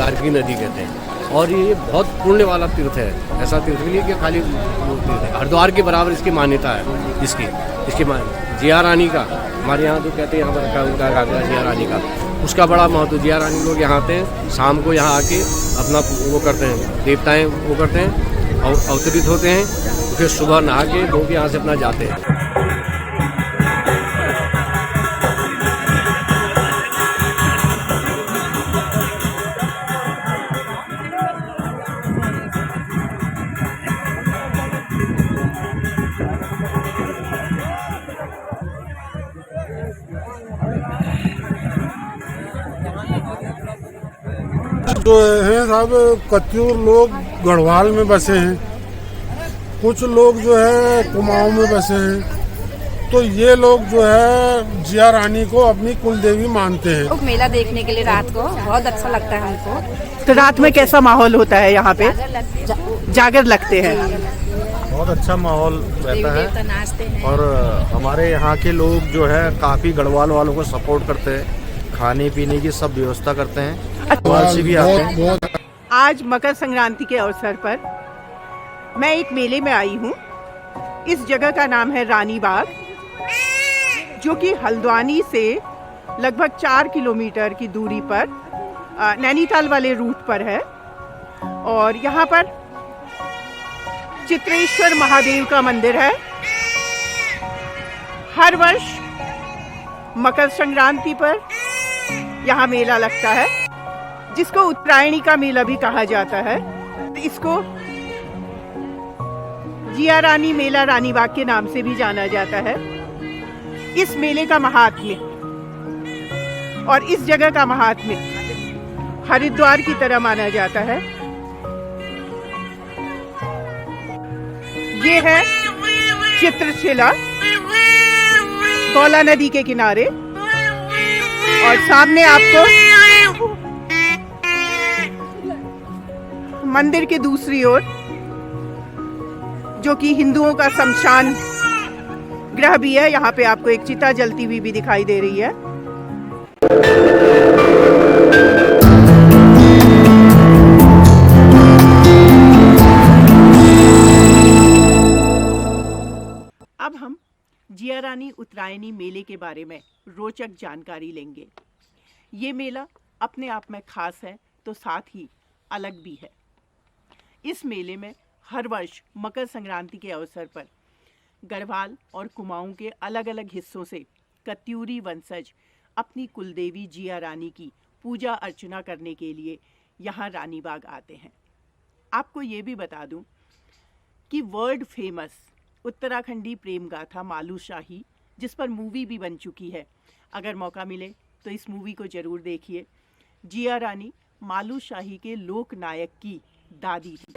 गार्गी नदी कहते हैं। और ये बहुत पुण्य वाला तीर्थ है, ऐसा तीर्थ के लिए कि खाली तीर्थ है, हरिद्वार के बराबर इसकी मान्यता है। इसकी जिया रानी का, हमारे यहाँ तो कहते हैं यहाँ पर रखा उनका घाघरा जिया रानी का, उसका बड़ा महत्व। जिया रानी लोग यहाँ आते हैं, शाम को यहाँ आके अपना वो करते हैं, देवताएँ वो करते हैं, अवतरित होते हैं, फिर सुबह नहा के धो के यहाँ से अपना जाते हैं। जो है साहब कत्यूर लोग गढ़वाल में बसे हैं, कुछ लोग जो है कुमाऊं में बसे हैं। तो ये लोग जो है जिया रानी को अपनी कुल देवी मानते हैं। मेला देखने के लिए रात को बहुत अच्छा लगता है हमको। तो रात में कैसा माहौल होता है यहाँ पे? जागर लगते हैं, बहुत अच्छा माहौल रहता है। नाचते हैं और हमारे यहाँ के लोग जो है काफ़ी गढ़वाल वालों को सपोर्ट करते हैं, खाने पीने की सब व्यवस्था करते हैं, गढ़वाल से भी आते हैं। आज मकर संक्रांति के अवसर पर मैं एक मेले में आई हूँ। इस जगह का नाम है रानी बाग, जो कि हल्द्वानी से लगभग 4 किलोमीटर की दूरी पर नैनीताल वाले रूट पर है। और यहाँ पर चित्रेश्वर महादेव का मंदिर है। हर वर्ष मकर संक्रांति पर यहाँ मेला लगता है, जिसको उत्तरायणी का मेला भी कहा जाता है। इसको जिया रानी मेला रानी बाग के नाम से भी जाना जाता है। इस मेले का महात्म्य और इस जगह का महात्म्य हरिद्वार की तरह माना जाता है। ये है चित्रशिला, गौला नदी के किनारे, और सामने आपको मंदिर के दूसरी ओर, जो कि हिंदुओं का शमशान ग्रह भी है, यहाँ पे आपको एक चिता जलती हुई भी दिखाई दे रही है। अब हम जिया रानी उत्तरायणी मेले के बारे में रोचक जानकारी लेंगे। ये मेला अपने आप में खास है, तो साथ ही अलग भी है। इस मेले में हर वर्ष मकर संक्रांति के अवसर पर गढ़वाल और कुमाऊं के अलग अलग हिस्सों से कत्यूरी वंशज अपनी कुलदेवी जिया रानी की पूजा अर्चना करने के लिए यहाँ रानी बाग आते हैं। आपको ये भी बता दूं कि वर्ल्ड फेमस उत्तराखंडी प्रेम गाथा मालूशाही, जिस पर मूवी भी बन चुकी है, अगर मौका मिले तो इस मूवी को ज़रूर देखिए। जिया रानी मालूशाही के लोक नायक की दादी थी।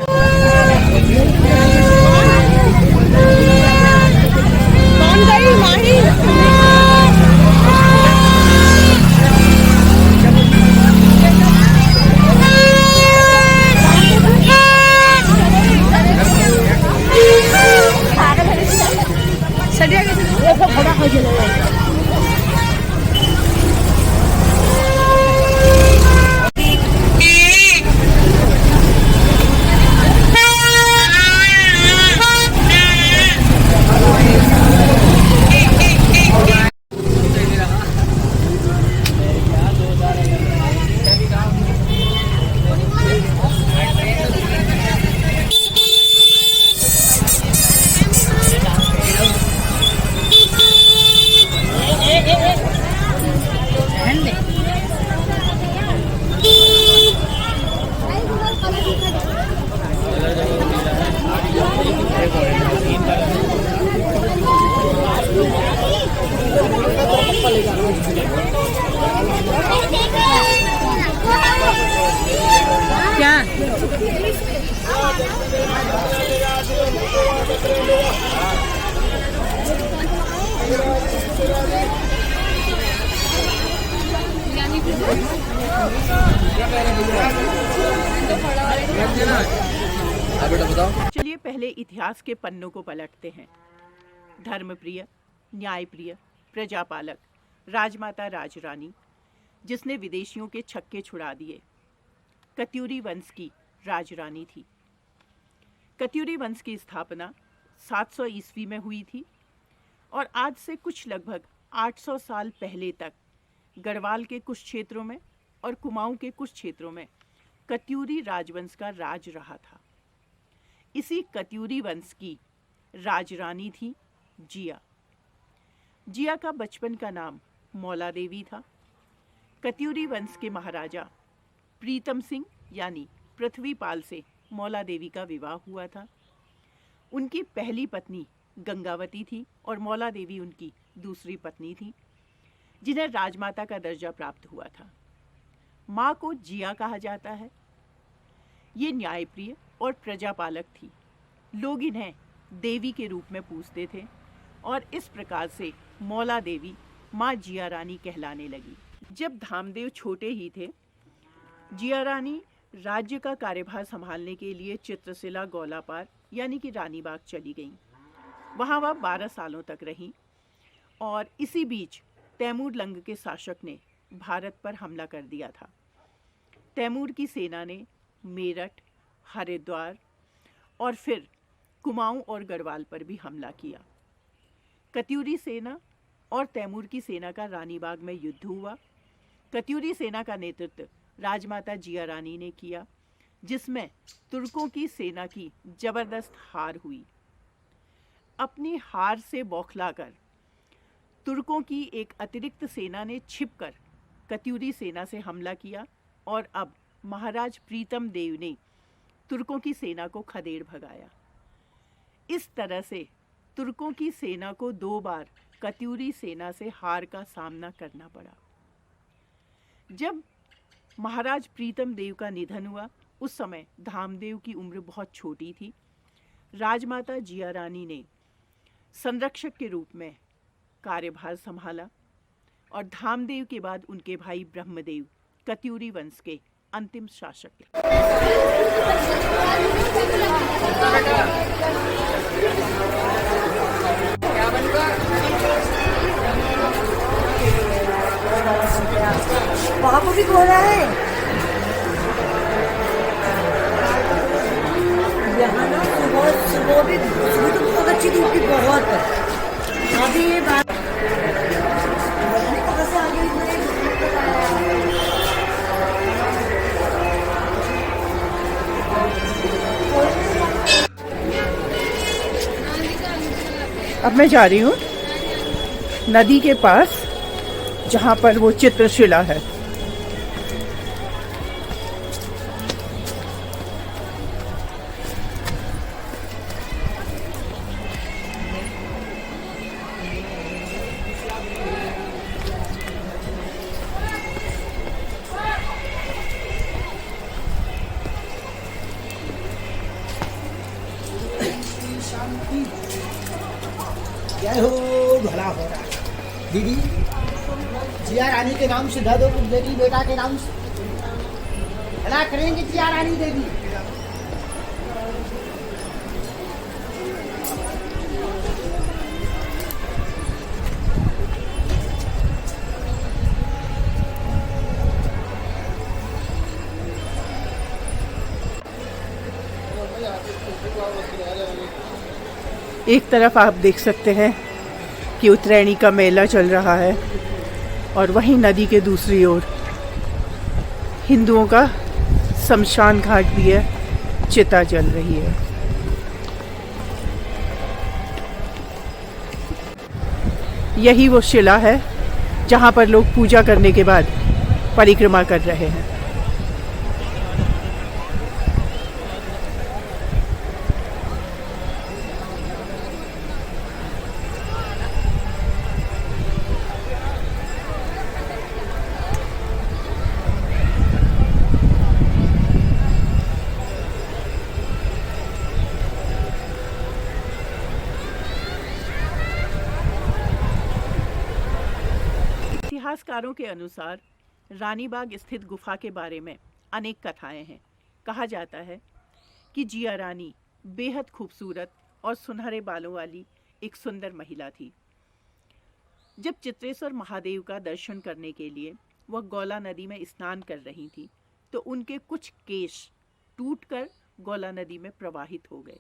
चलिए पहले इतिहास के पन्नों को पलटते हैं। धर्मप्रिय, न्यायप्रिय, प्रजापालक, राजमाता राजरानी, जिसने विदेशियों के छक्के छुड़ा दिए, कत्यूरी वंश की राजरानी थी। कत्यूरी वंश की स्थापना 700 ईस्वी में हुई थी और आज से कुछ लगभग 800 साल पहले तक गढ़वाल के कुछ क्षेत्रों में और कुमाऊं के कुछ क्षेत्रों में कत्यूरी राजवंश का राज रहा था। इसी कत्यूरी वंश की राजरानी थी जिया। जिया का बचपन का नाम मौला देवी था। कत्यूरी वंश के महाराजा प्रीतम सिंह यानी पृथ्वीपाल से मौला देवी का विवाह हुआ था। उनकी पहली पत्नी गंगावती थी और मौला देवी उनकी दूसरी पत्नी थी, जिन्हें राजमाता का दर्जा प्राप्त हुआ था। माँ को जिया कहा जाता है। ये न्यायप्रिय और प्रजापालक थी। लोग इन्हें देवी के रूप में पूजते थे और इस प्रकार से मौला देवी माँ जिया रानी कहलाने लगी। जब धामदेव छोटे ही थे, जिया रानी राज्य का कार्यभार संभालने के लिए चित्रशिला गौलापार यानी कि रानीबाग चली गईं। वहाँ वह 12 सालों तक रहीं और इसी बीच तैमूर लंग के शासक ने भारत पर हमला कर दिया था। तैमूर की सेना ने मेरठ, हरिद्वार और फिर कुमाऊं और गढ़वाल पर भी हमला किया। कत्यूरी सेना और तैमूर की सेना का रानीबाग में युद्ध हुआ। कत्यूरी सेना का नेतृत्व राजमाता जिया रानी ने किया, जिसमें तुर्कों की सेना की जबरदस्त हार हुई। अपनी हार से बौखलाकर तुर्कों की एक अतिरिक्त सेना ने छिपकर कत्यूरी सेना से हमला किया और अब महाराज प्रीतम देव ने तुर्कों की सेना को खदेड़ भगाया। इस तरह से तुर्कों की सेना को 2 बार कत्यूरी सेना से हार का सामना करना पड़ा। जब महाराज प्रीतम देव का निधन हुआ, उस समय धामदेव की उम्र बहुत छोटी थी। राजमाता जिया रानी ने संरक्षक के रूप में कार्यभार संभाला और धामदेव के बाद उनके भाई ब्रह्मदेव कत्यूरी वंश के अंतिम शासक थे। वहाँ को भी खोला है। यहाँ ना सुबह भी सुबह तो बहुत अच्छी धूप थी, बहुत। अभी ये बात कहाँ से आ गई? अब मैं जा रही हूँ नदी के पास, जहाँ पर वो चित्रशिला है। जय हो, भला हो रहा है। दीदी जिया रानी के नाम से दे दो, कुछ बेटी बेटा के नाम से भला करेंगे जिया रानी देवी। एक तरफ आप देख सकते हैं कि उत्तरायणी का मेला चल रहा है और वहीं नदी के दूसरी ओर हिंदुओं का शमशान घाट भी है, चिता जल रही है। यही वो शिला है जहाँ पर लोग पूजा करने के बाद परिक्रमा कर रहे हैं। इतिहासकारों के अनुसार रानीबाग स्थित गुफा के बारे में अनेक कथाएं हैं। कहा जाता है कि जिया रानी बेहद खूबसूरत और सुनहरे बालों वाली एक सुंदर महिला थी। जब चित्रेश्वर महादेव का दर्शन करने के लिए वह गौला नदी में स्नान कर रही थी, तो उनके कुछ केश टूटकर गौला नदी में प्रवाहित हो गए।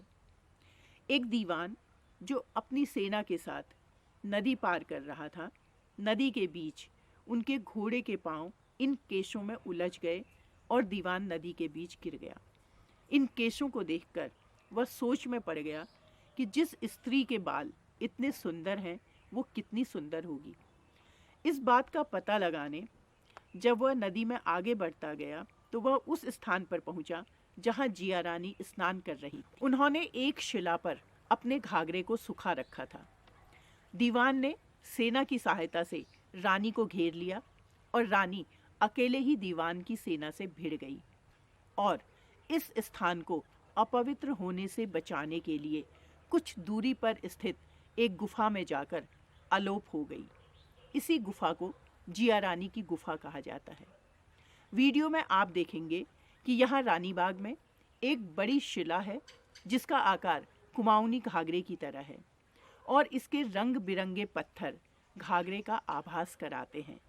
एक दीवान जो अपनी सेना के साथ नदी पार कर रहा था, नदी के बीच उनके घोड़े के पांव इन केशों में उलझ गए और दीवान नदी के बीच गिर गया। इन केशों को देखकर वह सोच में पड़ गया कि जिस स्त्री के बाल इतने सुंदर हैं वो कितनी सुंदर होगी। इस बात का पता लगाने जब वह नदी में आगे बढ़ता गया तो वह उस स्थान पर पहुंचा जहां जिया रानी स्नान कर रही थी। उन्होंने एक शिला पर अपने घाघरे को सुखा रखा था। दीवान ने सेना की सहायता से रानी को घेर लिया और रानी अकेले ही दीवान की सेना से भिड़ गई और इस स्थान को अपवित्र होने से बचाने के लिए कुछ दूरी पर स्थित एक गुफा में जाकर अलोप हो गई। इसी गुफा को जिया रानी की गुफा कहा जाता है। वीडियो में आप देखेंगे कि यहाँ रानी बाग में एक बड़ी शिला है जिसका आकार कुमाऊनी घाघरे की तरह है और इसके रंग बिरंगे पत्थर घाघरे का आभास कराते हैं।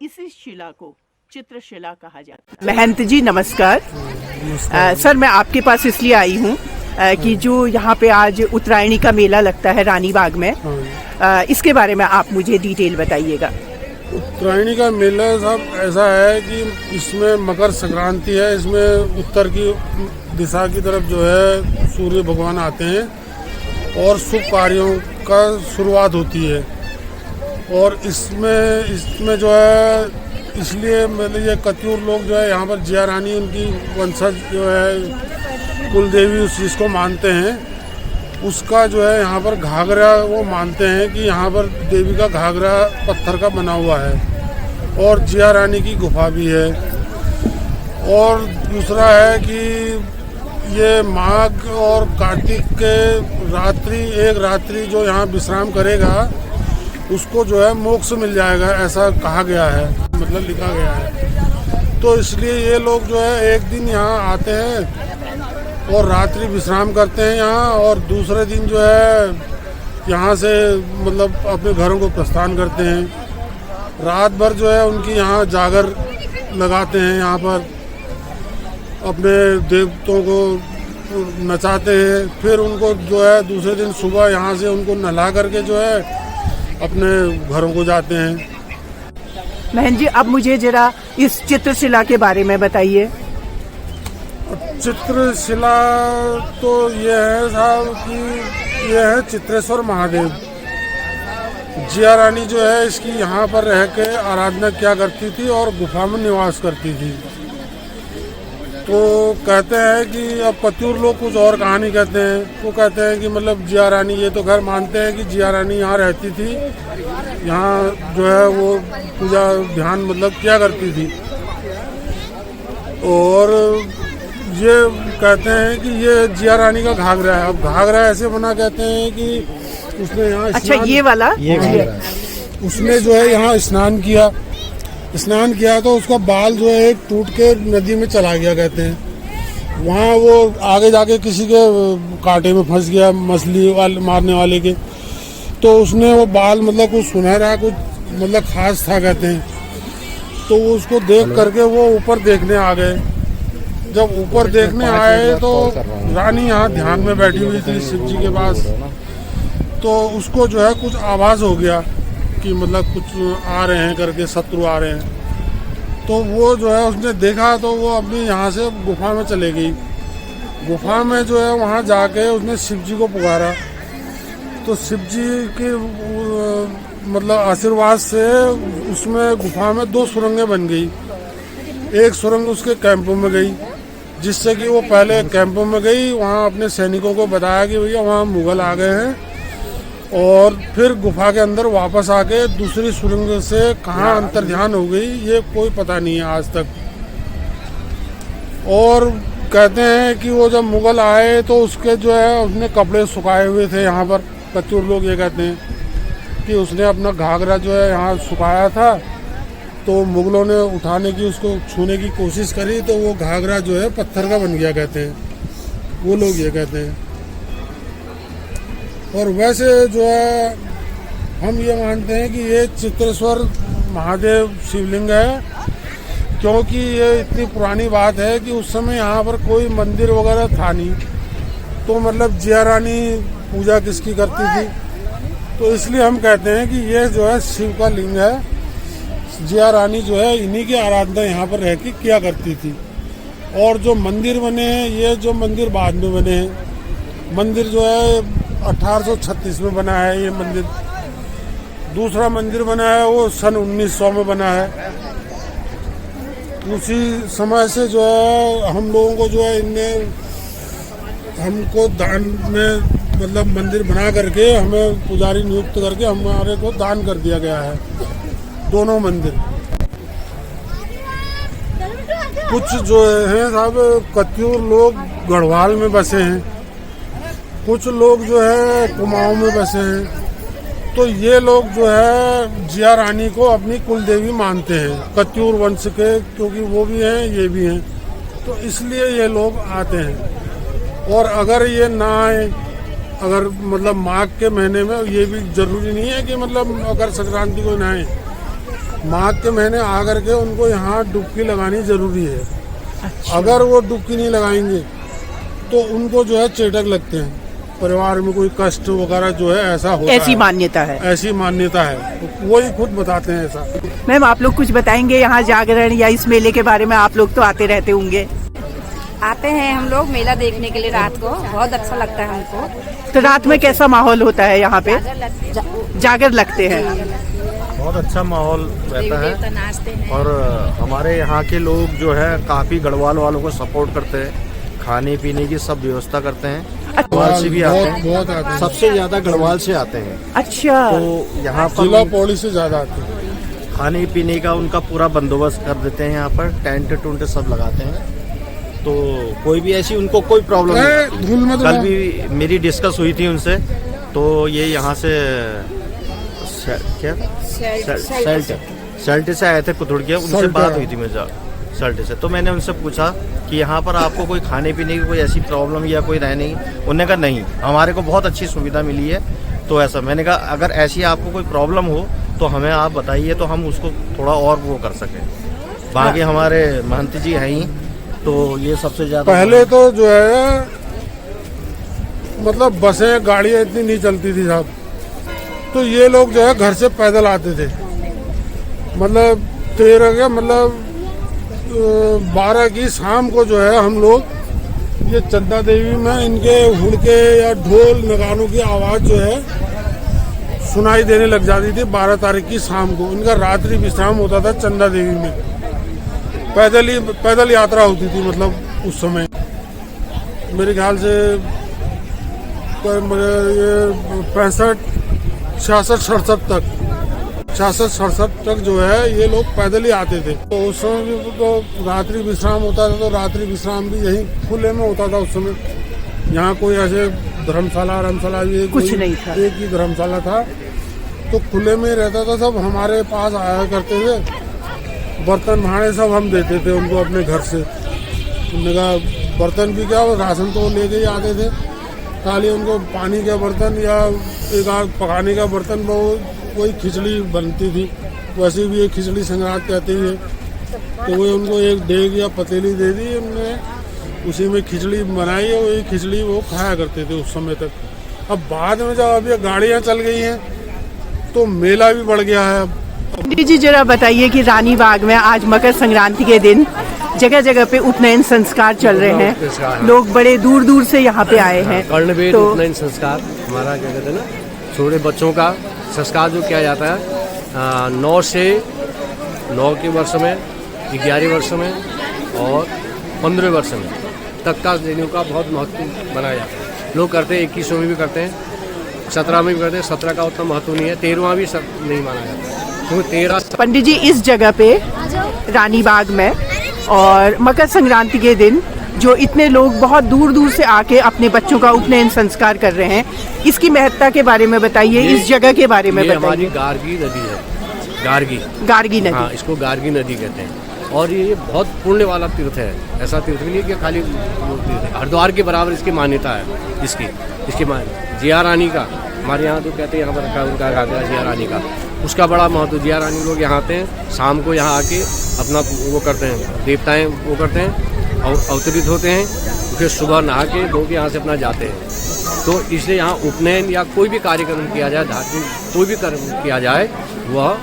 इसी शिला को चित्रशिला कहा जाता है। महंत जी नमस्कार। सर मैं आपके पास इसलिए आई हूँ कि जो यहाँ पे आज उत्तरायणी का मेला लगता है रानी बाग में, इसके बारे में आप मुझे डिटेल बताइएगा। उत्तरायणी का मेला साहब ऐसा है कि इसमें मकर संक्रांति है, इसमें उत्तर की दिशा की तरफ जो है सूर्य भगवान आते हैं और शुभ कार्यों का शुरुआत होती है। और इसमें जो है इसलिए मतलब ये कत्यूर लोग जो है यहाँ पर जिया रानी उनकी वंशज जो है कुल देवी उस चीज़ को मानते हैं, उसका जो है यहाँ पर घाघरा वो मानते हैं कि यहाँ पर देवी का घाघरा पत्थर का बना हुआ है और जिया रानी की गुफा भी है। और दूसरा है कि ये माघ और कार्तिक के एक रात्रि जो यहाँ विश्राम करेगा उसको जो है मोक्ष मिल जाएगा, ऐसा कहा गया है, मतलब लिखा गया है। तो इसलिए ये लोग जो है एक दिन यहाँ आते हैं और रात्रि विश्राम करते हैं यहाँ, और दूसरे दिन जो है यहाँ से मतलब अपने घरों को प्रस्थान करते हैं। रात भर जो है उनकी यहाँ जागर लगाते हैं, यहाँ पर अपने देवताओं को नचाते हैं। फिर उनको जो है दूसरे दिन सुबह यहाँ से उनको नहला करके जो है अपने घरों को जाते हैं। बहन जी अब मुझे जरा इस चित्रशिला के बारे में बताइए। चित्रशिला तो ये है साहब कि ये है चित्रेश्वर महादेव। जिया रानी जो है इसकी यहाँ पर रह के आराधना किया करती थी और गुफा में निवास करती थी। तो कहते हैं कि अब कत्यूर लोग कुछ और कहानी कहते हैं। वो कहते हैं कि मतलब जिया रानी, ये तो घर मानते हैं कि जिया रानी यहाँ रहती थी, यहाँ जो है वो पूजा ध्यान मतलब किया करती थी। और ये कहते हैं कि ये जिया रानी का घाघरा है। अब घाघरा ऐसे बना कहते हैं कि उसने यहाँ अच्छा ये वाला उसने जो है यहाँ स्नान किया तो उसका बाल जो है टूट के नदी में चला गया कहते हैं। वहाँ वो आगे जाके किसी के कांटे में फंस गया, मछली मारने वाले के, तो उसने वो बाल मतलब कुछ सुनहरा कुछ मतलब खास था कहते हैं। तो वो उसको देख करके वो ऊपर देखने आ गए। जब ऊपर देखने आए तो रानी यहाँ ध्यान में बैठी हुई थी शिव जी के पास। तो उसको जो है कुछ आभास हो गया कि मतलब कुछ आ रहे हैं करके, शत्रु आ रहे हैं। तो वो जो है उसने देखा तो वो अपनी यहाँ से गुफा में चले गई। गुफा में जो है वहाँ जाके उसने शिव जी को पुकारा। तो शिव जी के मतलब आशीर्वाद से उसमें गुफा में 2 सुरंगें बन गई। एक सुरंग उसके कैंपों में गई, जिससे कि वो पहले कैंपों में गई, वहाँ अपने सैनिकों को बताया कि भैया वहाँ मुगल आ गए हैं, और फिर गुफा के अंदर वापस आके दूसरी सुरंग से कहाँ अंतर्ध्यान हो गई ये कोई पता नहीं है आज तक। और कहते हैं कि वो जब मुगल आए तो उसके जो है उसने कपड़े सुखाए हुए थे यहाँ पर। कत्यूर लोग ये कहते हैं कि उसने अपना घाघरा जो है यहाँ सुखाया था, तो मुगलों ने उठाने की, उसको छूने की कोशिश करी तो वो घाघरा जो है पत्थर का बन गया कहते हैं, वो लोग ये कहते हैं। और वैसे जो है हम ये मानते हैं कि ये चित्रेश्वर महादेव शिवलिंग है क्योंकि ये इतनी पुरानी बात है कि उस समय यहाँ पर कोई मंदिर वगैरह था नहीं, तो मतलब जिया रानी पूजा किसकी करती थी, तो इसलिए हम कहते हैं कि ये जो है शिव का लिंग है। जिया रानी जो है इन्हीं की आराधना यहाँ पर रह के किया करती थी। और जो मंदिर बने हैं, ये जो मंदिर बाद में बने हैं, मंदिर जो है 1836 में बना है ये मंदिर। दूसरा मंदिर बना है वो सन 1900 में बना है। उसी समय से जो है हम लोगों को जो है इनने हमको दान में मतलब मंदिर बना करके हमें पुजारी नियुक्त करके हमारे को दान कर दिया गया है दोनों मंदिर। कुछ जो है साहब कत्यूर लोग गढ़वाल में बसे हैं, कुछ लोग जो है कुमाऊं में बसे हैं। तो ये लोग जो है जिया रानी को अपनी कुल देवी मानते हैं, कत्यूर वंश के, क्योंकि वो भी हैं ये भी हैं, तो इसलिए ये लोग आते हैं। और अगर ये ना आए, अगर मतलब माघ के महीने में, ये भी जरूरी नहीं है कि मतलब मकर संक्रांति को ना आए, माघ के महीने आकर के उनको यहाँ डुबकी लगानी जरूरी है। अच्छा। अगर वो डुबकी नहीं लगाएंगे तो उनको जो है चेटक लगते हैं, परिवार में कोई कष्ट वगैरह जो है ऐसा होता ऐसी है। मान्यता है। ऐसी मान्यता है, तो वही खुद बताते हैं ऐसा। मैम, आप लोग कुछ बताएंगे यहाँ जागरण या इस मेले के बारे में? आप लोग तो आते रहते होंगे। आते हैं हम लोग मेला देखने के लिए, रात को बहुत अच्छा लगता है हमको। तो रात में कैसा माहौल होता है यहाँ पे? जागर लगते हैं। बहुत अच्छा माहौल रहता है नाचते हैं। और हमारे यहाँ के लोग जो है काफ़ी गढ़वाल वालों को सपोर्ट करते हैं, खाने पीने की सब व्यवस्था करते हैं। गढ़वाल से भी आते हैं, बहुत आते हैं। सबसे ज्यादा गढ़वाल से आते हैं। अच्छा। तो यहाँ जिला पर पौड़ी से ज्यादा आते हैं। खाने पीने का उनका पूरा बंदोबस्त कर देते हैं, यहाँ पर टेंट टूंट सब लगाते हैं, तो कोई भी ऐसी उनको कोई प्रॉब्लम नहीं। धुल में तो कल भी मेरी डिस्कस हुई थी उनसे, तो ये यहाँ से क्या सल्ट से आए थे कुतुड़किया, उनसे बात हुई थी मेरे सल्ट से। तो मैंने उनसे पूछा कि यहाँ पर आपको कोई खाने पीने की कोई ऐसी प्रॉब्लम या कोई रहने की? उन्होंने कहा नहीं, हमारे को बहुत अच्छी सुविधा मिली है। तो ऐसा मैंने कहा अगर ऐसी आपको कोई प्रॉब्लम हो तो हमें आप बताइए, तो हम उसको थोड़ा और वो कर सकें। बाकी हमारे महंत जी हैं ही, तो ये सबसे ज़्यादा। पहले तो जो है मतलब बसें गाड़ियाँ इतनी नहीं चलती थी साहब, तो ये लोग जो है घर से पैदल आते थे। मतलब 12 की शाम को जो है हम लोग ये चंदा देवी में इनके हुड़के या ढोल नगानों की आवाज़ जो है सुनाई देने लग जाती थी। 12 तारीख की शाम को इनका रात्रि विश्राम होता था चंदा देवी में। पैदल यात्रा होती थी, मतलब उस समय मेरे ख्याल से ये 65, 66, 67 तक जो है ये लोग पैदल ही आते थे। तो उस समय भी तो रात्रि विश्राम होता था, तो रात्रि विश्राम भी यही खुले में होता था उस समय। यहाँ कोई ऐसे धर्मशाला भी कुछ नहीं था, एक ही धर्मशाला था, तो खुले में रहता था। सब हमारे पास आया करते थे, बर्तन भाड़े सब हम देते थे उनको अपने घर से। उन्होंने कहा बर्तन भी क्या, वो राशन तो लेके ही आते थे, खाली उनको पानी का बर्तन या एक आध पकाने का बर्तन, वो कोई खिचड़ी बनती थी, वैसे भी एक खिचड़ी संक्रांत कहते ही है, तो वो उनको एक डेग या पतीली दे दी उनने, उसी में खिचड़ी बनाई और वही खिचड़ी वो खाया करते थे उस समय तक। अब बाद में जब अब ये गाड़ियाँ चल गई हैं तो मेला भी बढ़ गया है। पंडित जी, जरा बताइए कि रानी बाग में आज मकर संक्रांति के दिन जगह जगह पे उपनयन संस्कार चल रहे हैं, लोग बड़े दूर दूर से यहाँ पे आए हैं। कर्णवेद तो उपनयन संस्कार हमारा क्या कहते हैं ना, छोटे बच्चों का संस्कार जो किया जाता है 9 से 9 के वर्ष में, 11 वर्ष में और 15 वर्ष में तक का दिनों का बहुत महत्व बनाया जाता है। लोग करते हैं 21 में भी करते हैं, 17 में भी करते हैं। 17 का उतना महत्व नहीं है, 13वां भी सब नहीं माना जाता है, क्योंकि 13। पंडित जी, इस जगह पे रानी बाग में और मकर संक्रांति के दिन जो इतने लोग बहुत दूर दूर से आके अपने बच्चों का उपनयन संस्कार कर रहे हैं, इसकी महत्ता के बारे में बताइए, इस जगह के बारे में हमारी बताइए। गार्गी नदी है, गार्गी नदी। हाँ, इसको गार्गी नदी कहते हैं। और ये बहुत पुण्य वाला तीर्थ है। ऐसा तीर्थ नहीं कि खाली हरिद्वार के बराबर इसकी मान्यता है। इसकी जिया रानी का, हमारे यहाँ तो कहते हैं यहाँ पर रखा उनका घाघरा जिया रानी का, उसका बड़ा महत्व। जिया रानी लोग यहाँ आते हैं, शाम को यहाँ आके अपना वो करते हैं, देवताएं वो करते हैं और अवतरित होते हैं, फिर सुबह नहा के धो के यहाँ से अपना जाते हैं। तो इसलिए यहाँ उपनयन या कोई भी कार्यक्रम किया जाए, धार्मिक कोई भी कर्म किया जाए, वह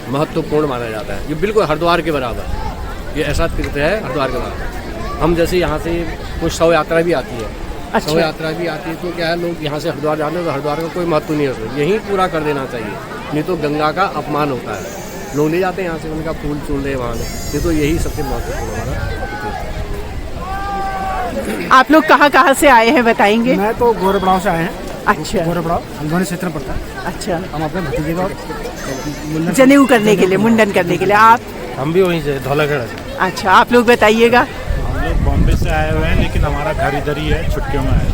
महत्वपूर्ण माना जाता है। ये बिल्कुल हरिद्वार के बराबर, ये ऐसा तीर्थ है हरिद्वार के बराबर। हम जैसे यहाँ से कुछ शव यात्रा भी आती है, अच्छा। शव यात्रा भी आती है, तो क्या है, लोग यहाँ से हरिद्वार जाते हैं तो हरिद्वार का कोई महत्व नहीं है, यहीं पूरा कर देना चाहिए, नहीं तो गंगा का अपमान होता है। लोग ले जाते हैं यहाँ से, उनका फूल चूल रहे वहाँ, नहीं तो यही सबसे महत्वपूर्ण हमारा। आप लोग कहाँ से आए हैं बताएंगे? मैं तो गोरबड़ाव से आए हैं। अच्छा, गोरबड़ाव हल्द्वानी क्षेत्र में पड़ता है। अच्छा, हम अपने भतीजे का जनेऊ करने के लिए, मुंडन करने के लिए। आप? हम भी वहीं से धौलाखेड़ा से। अच्छा, आप लोग बताइएगा। हम लोग बॉम्बे से आए हुए हैं, लेकिन हमारा घर इधर ही है, छुट्टियों में आए हैं।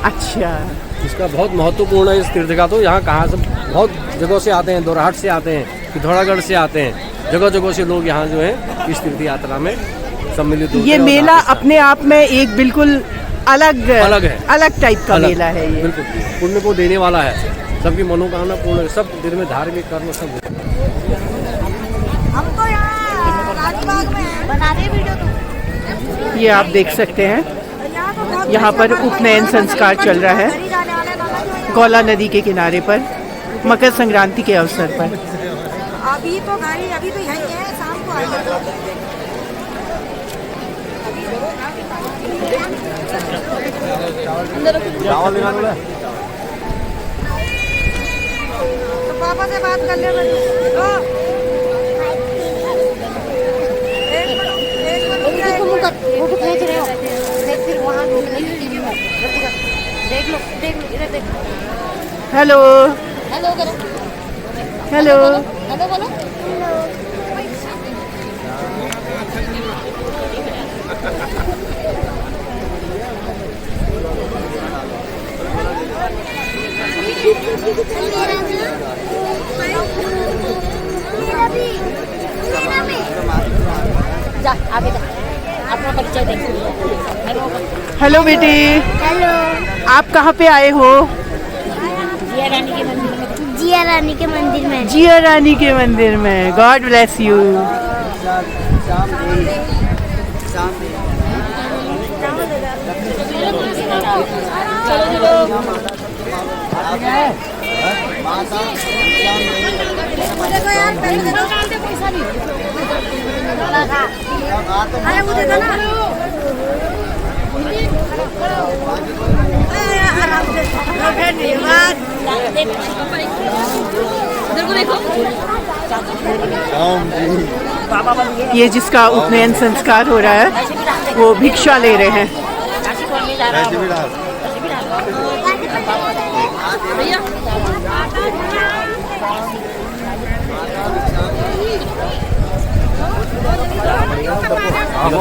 अच्छा, इसका बहुत महत्वपूर्ण है इस तीर्थ का। तो यहाँ कहाँ से बहुत जगहों से आते हैं, दोराहाट से आते हैं, पिथौरागढ़ से आते हैं, जगह जगह से लोग यहाँ जो है इस तीर्थ यात्रा में सम्मिलित होते हैं। ये मेला अपने आप में एक बिल्कुल अलग है, अलग टाइप का मेला है ये। बिल्कुल पुण्य को देने वाला है, सबकी मनोकामना पूर्ण, सब दिन में धार्मिक कर्म सब होते हैं। हम तो यहाँ राजबाग में बना रहे वीडियो तो। ये आप देख सकते हैं, यहाँ पर उपनयन संस्कार चल रहा है गौला नदी के किनारे पर, मकर संक्रांति के अवसर पर। अभी तो गाड़ी अभी तो यहीं है, शाम को आएगा। तो पापा से बात कर ले। हेलो हेलो करो। हेलो, हेलो बोलो। जा आगे जा, अपना परिचय दे। हेलो बेटी, हेलो। आप कहाँ पे आए हो? जिया रानी के मंदिर में। जिया रानी के मंदिर में। जिया रानी के मंदिर में। God bless you. अरे वो दे दो ना। धन्यवाद। ये जिसका उपनयन संस्कार हो रहा है वो भिक्षा ले रहे हैं।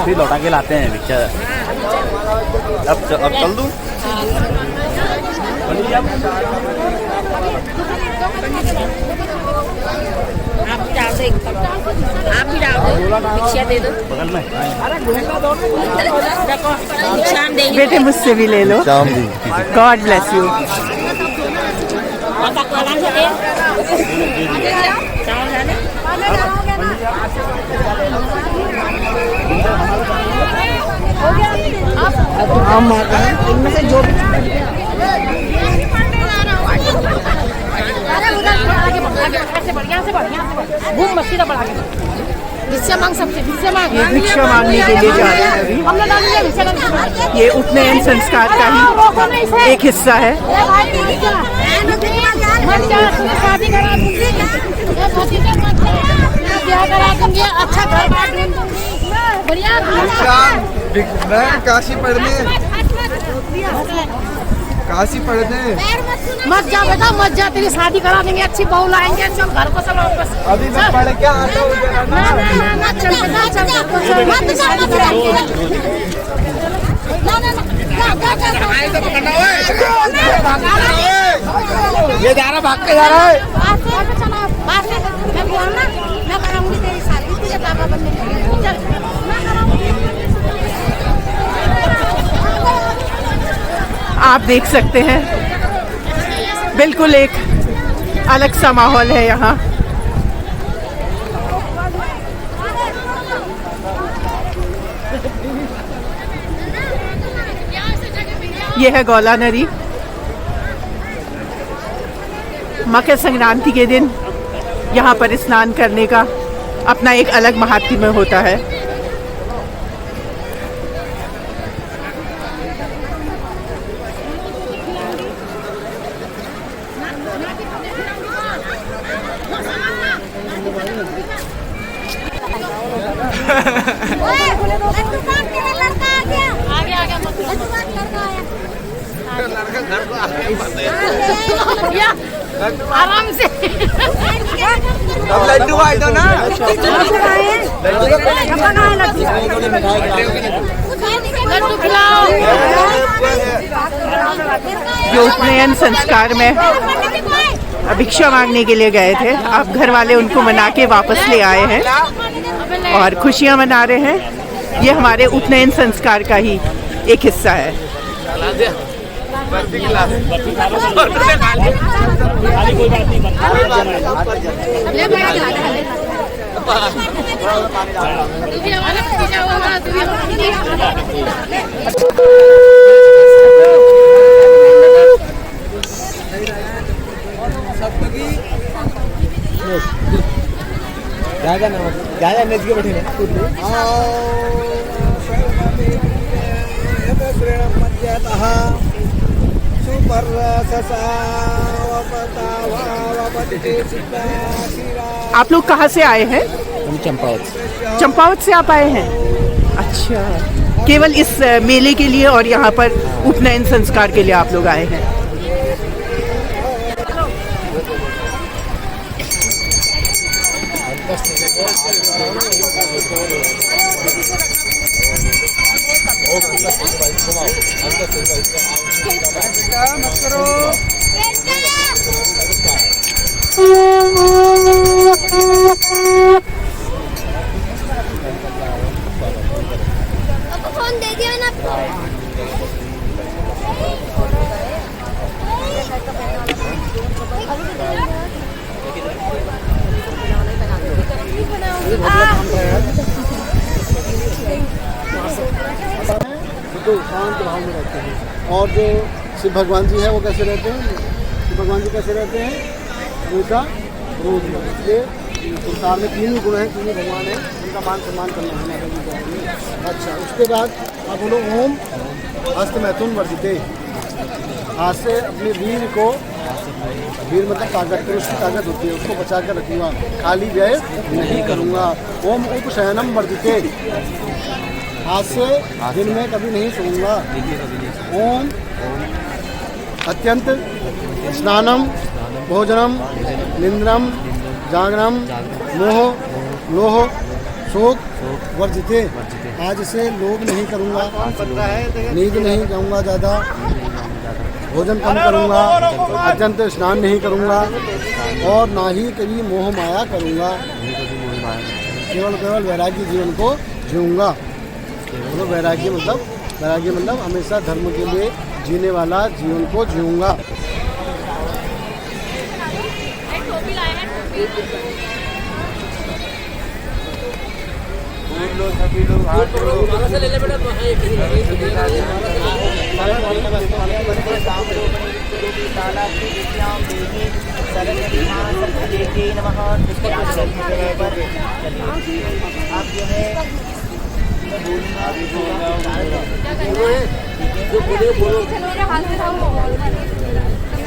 फिर लौटा के लाते हैं भिक्षा। अब चल दूं? आप भी डाल दो, भिक्षा दे दो बगल में। शाम देंगे। बेटे मुझसे भी ले लो। God bless you. हम इनमें से जो घूम मस्ती का बढ़ा भिक्षा मांग सकते, भिक्षा मांग। ये भिक्षा मांगने के लिए जा रहे हैं अभी। ये उपनयन संस्कार का ही एक हिस्सा है। शादी करा दूंगी, ब्याह करा दूंगी, अच्छा घर बार ढूंढ दूंगी, बढ़िया। मैं काशी पढ़ने मत जा बेटा, मत जा, तेरी शादी करा देंगे, अच्छी बहू लाएंगे, चल घर को चलो वापस। अभी मैं पढ़ के आता हूँ। ना चल बेटा, चल घर को चल। मत जा, मत जा। ये जा रहा, भाग के जा रहा है। मैं बोलना, मैं कराऊंगी तेरी शादी, तुझे पापा बनने के। चल, मैं कराऊंगी। आप देख सकते हैं बिल्कुल एक अलग सा माहौल है यहाँ। यह है गौला नदी। मकर संक्रांति के दिन यहाँ पर स्नान करने का अपना एक अलग महात्म्य होता है। आराम से अब लड्डू आए तो ना लड्डू खिलाओ। जो उपनयन संस्कार में भिक्षा मांगने के लिए गए थे, अब घर वाले उनको मना के वापस ले आए हैं और खुशियां मना रहे हैं। ये हमारे उपनयन संस्कार का ही एक हिस्सा है। ज्यादा नच के बैठे आप लोग कहाँ से आए हैं? हम चंपावत। चंपावत से आप आए हैं? अच्छा, केवल इस मेले के लिए और यहाँ पर उपनयन संस्कार के लिए आप लोग आए हैं? फोन दे दिया ना। तो शांत भाव में रहते हैं। और जो शिव भगवान जी है वो कैसे रहते हैं? शिव भगवान जी कैसे रहते हैं? हमेशा रोज में। इसलिए संसार में तीन गुण हैं, तीन भगवान हैं, उनका मान सम्मान करना है। अच्छा, उसके बाद आप बोलो ओम हस्त मैथुन वर्जिते। हाथ से अपने वीर को, वीर मतलब ताकत, उसकी ताकत होती है, उसको बचा कर रखूँगा, खाली व्यय नहीं करूँगा। ओम उपशयनम वर्जिते। हाथ से दिन में कभी नहीं सोऊंगा। ओम अत्यंत स्नानम भोजनम निंद्रम जागरम मोह लोह शोक वर्जिते। आज से लोभ नहीं करूँगा, नींद नहीं जाऊँगा ज़्यादा, भोजन कम करूँगा, अत्यंत स्नान नहीं करूँगा और ना ही कभी मोह माया करूँगा। केवल वैराग्य जीवन को जीऊँगा। तो वैराग्य मतलब हमेशा धर्म के लिए जीने वाला जीवन को जीऊँगा। सभी लोग हाथ आप जो है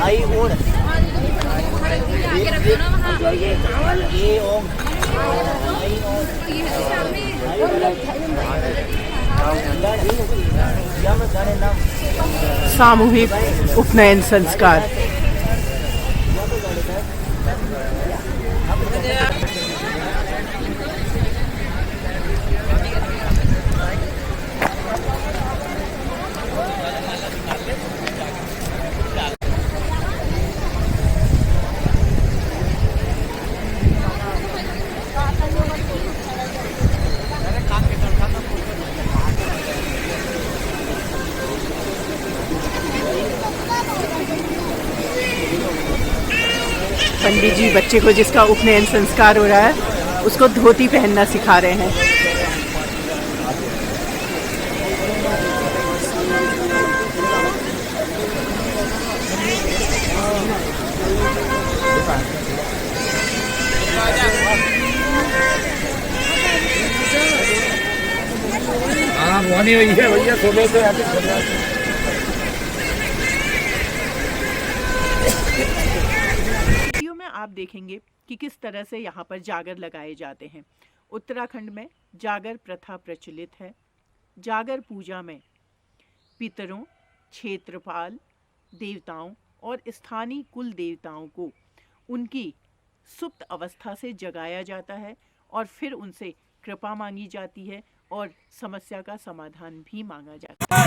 आई ओम ये ओम सामूहिक उपनयन संस्कार। पंडित जी बच्चे को जिसका उपनयन संस्कार हो रहा है उसको धोती पहनना सिखा रहे हैं। भैया सुबह से वीडियो में आप देखेंगे कि किस तरह से यहाँ पर जागर लगाए जाते हैं। उत्तराखंड में जागर प्रथा प्रचलित है। जागर पूजा में पितरों, क्षेत्रपाल, देवताओं और स्थानीय कुल देवताओं को उनकी सुप्त अवस्था से जगाया जाता है और फिर उनसे कृपा मांगी जाती है और समस्या का समाधान भी मांगा जाता है।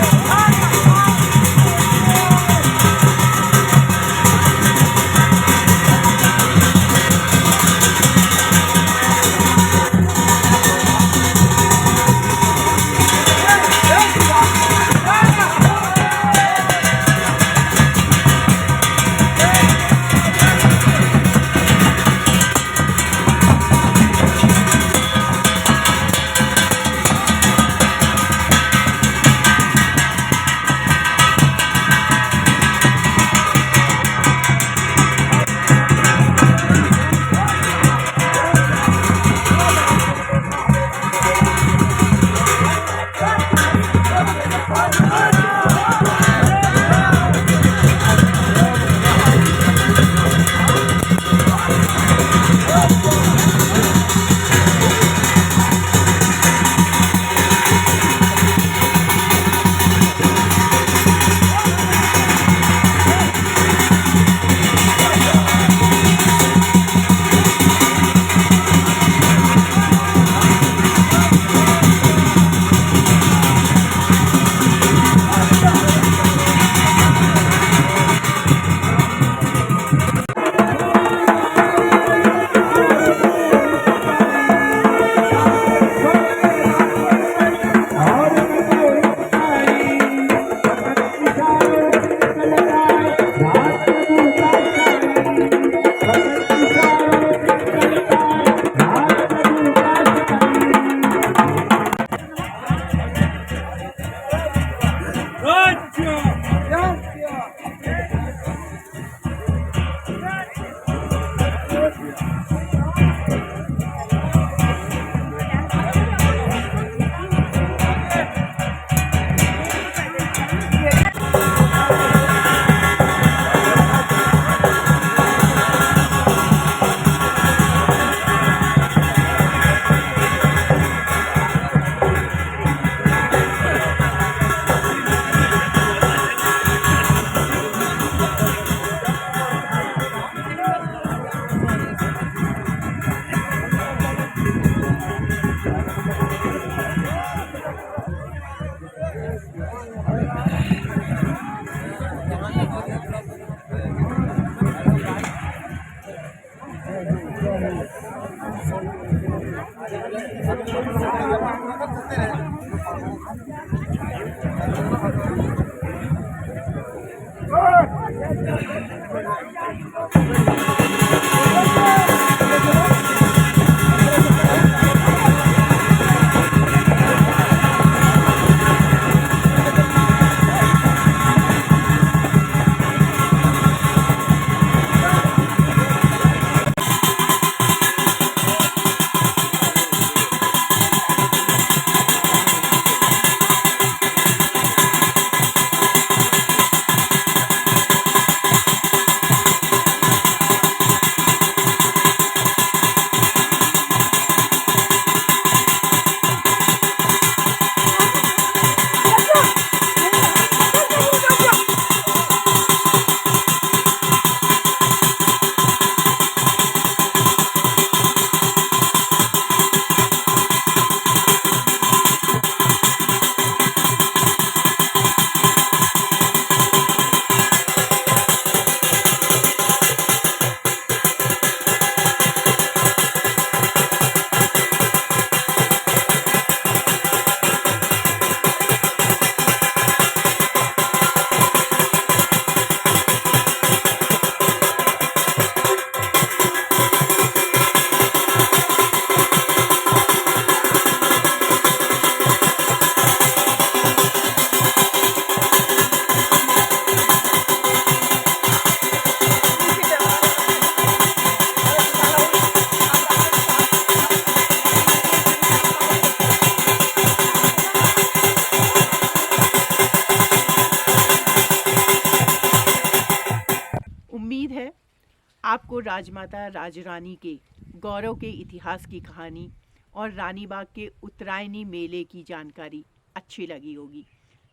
राजमाता राजरानी के गौरव के इतिहास की कहानी और रानी बाग के उत्तरायणी मेले की जानकारी अच्छी लगी होगी।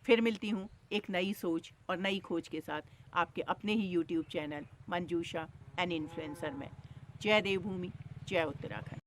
फिर मिलती हूँ एक नई सोच और नई खोज के साथ आपके अपने ही YouTube channel Manjusha an influencer में। जय देवभूमि, जय उत्तराखंड।